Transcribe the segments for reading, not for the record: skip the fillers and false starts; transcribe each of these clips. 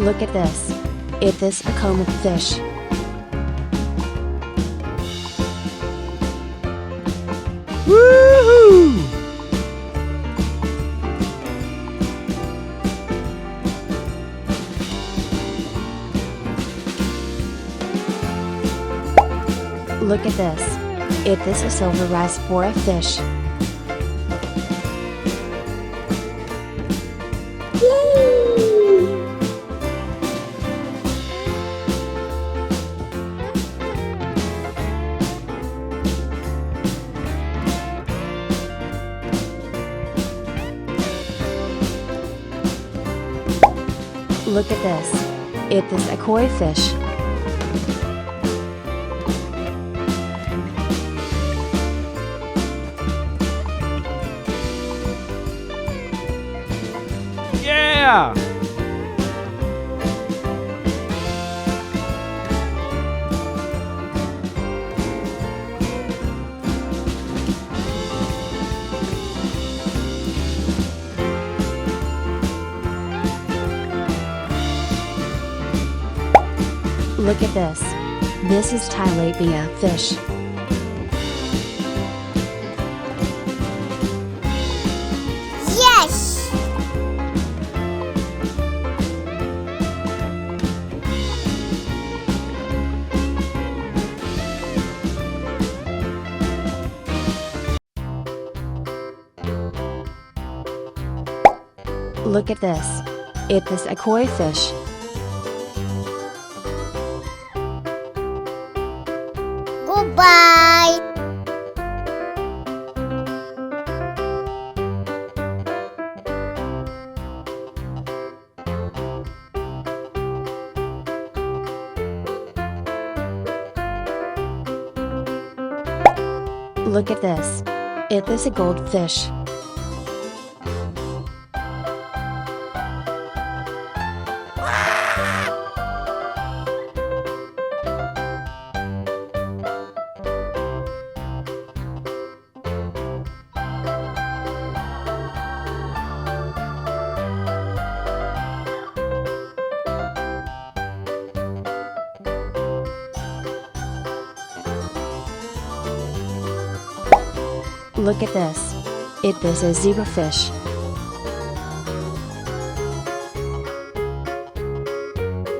Look at this. Is this a comb of fish? Woohoo! Look at this. Is this a silver rice for a fish? Look at this. Is this a koi fish? Yeah! Look at this. This is tilapia fish. Yes! Look at this. Is this a koi fish? Goodbye! Look at this. Is this a goldfish? Look at this. Is this a zebrafish?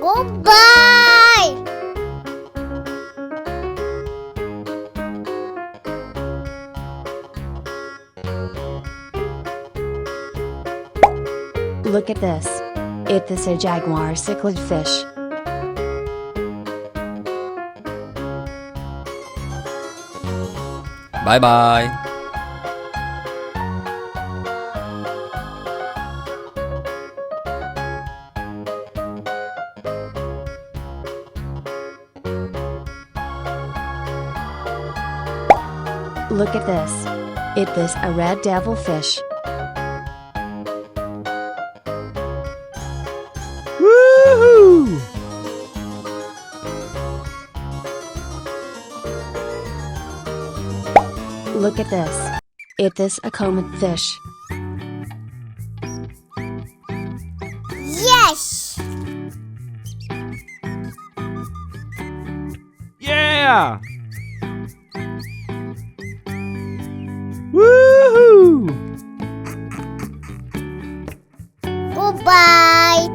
Goodbye! Look at this. Is this a jaguar cichlid fish? Bye bye. Look at this. Is this a red devilfish? Woohoo! Look at this. Is this a comb fish? Yes! Yeah! Woohoo! Goodbye!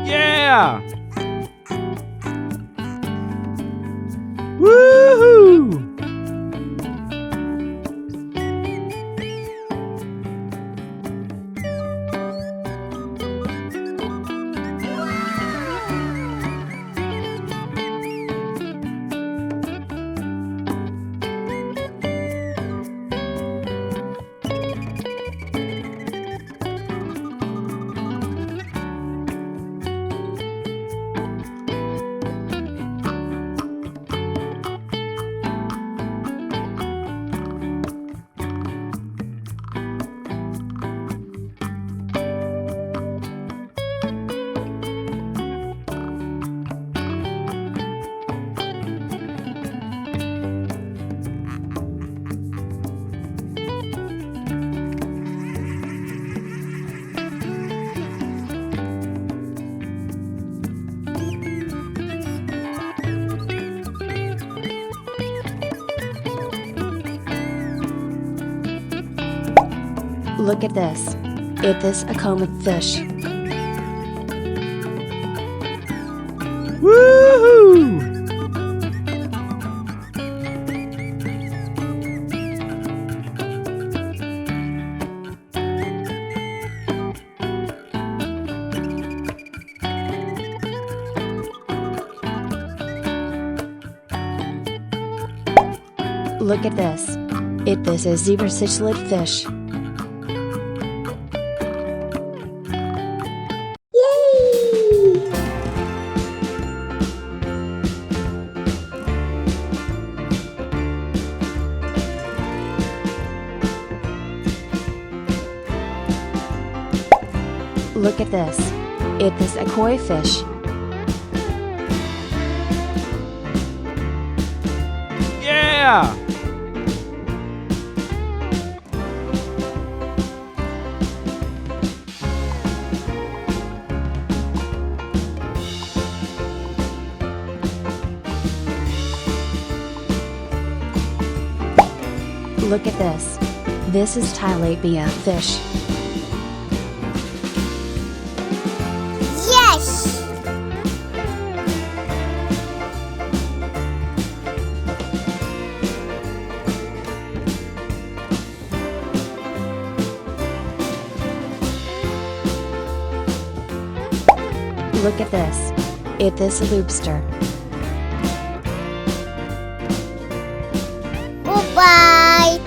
Yeah! Woohoo! Look at this. It is a comet fish. Woohoo! Look at this. It is a zebra cichlid fish. Look at this. It is a koi fish. Yeah! Look at this. This is tilapia fish. Yes! Look at this. It is a lobster. Goodbye!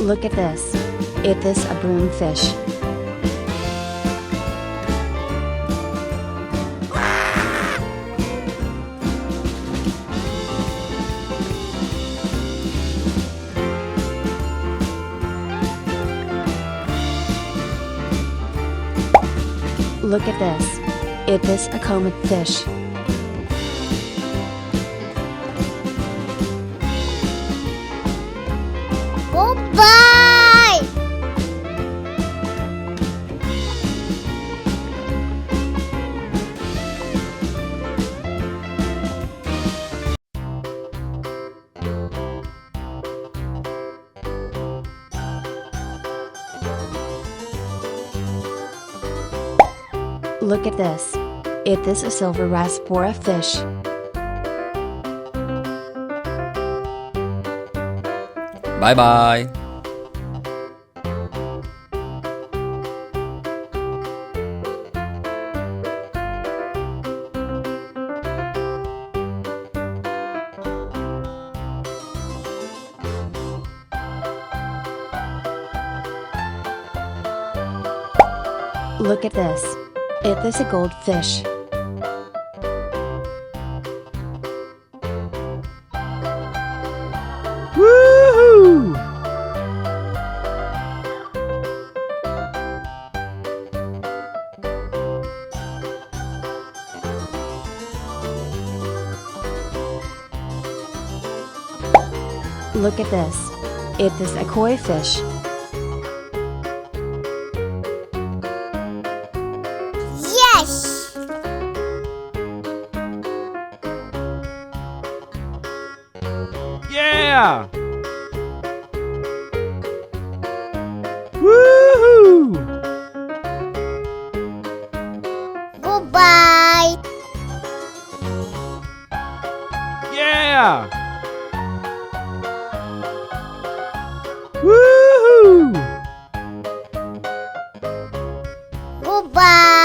Look at this. It is a broomfish. Look at this. It is a comet fish. Goodbye! Look at this. It is a silver raspora fish. Bye bye. Look at this. It is a goldfish. Woohoo! Look at this. It is a koi fish. Yes! Yeah! Woohoo! Goodbye! Yeah! Woohoo! Goodbye!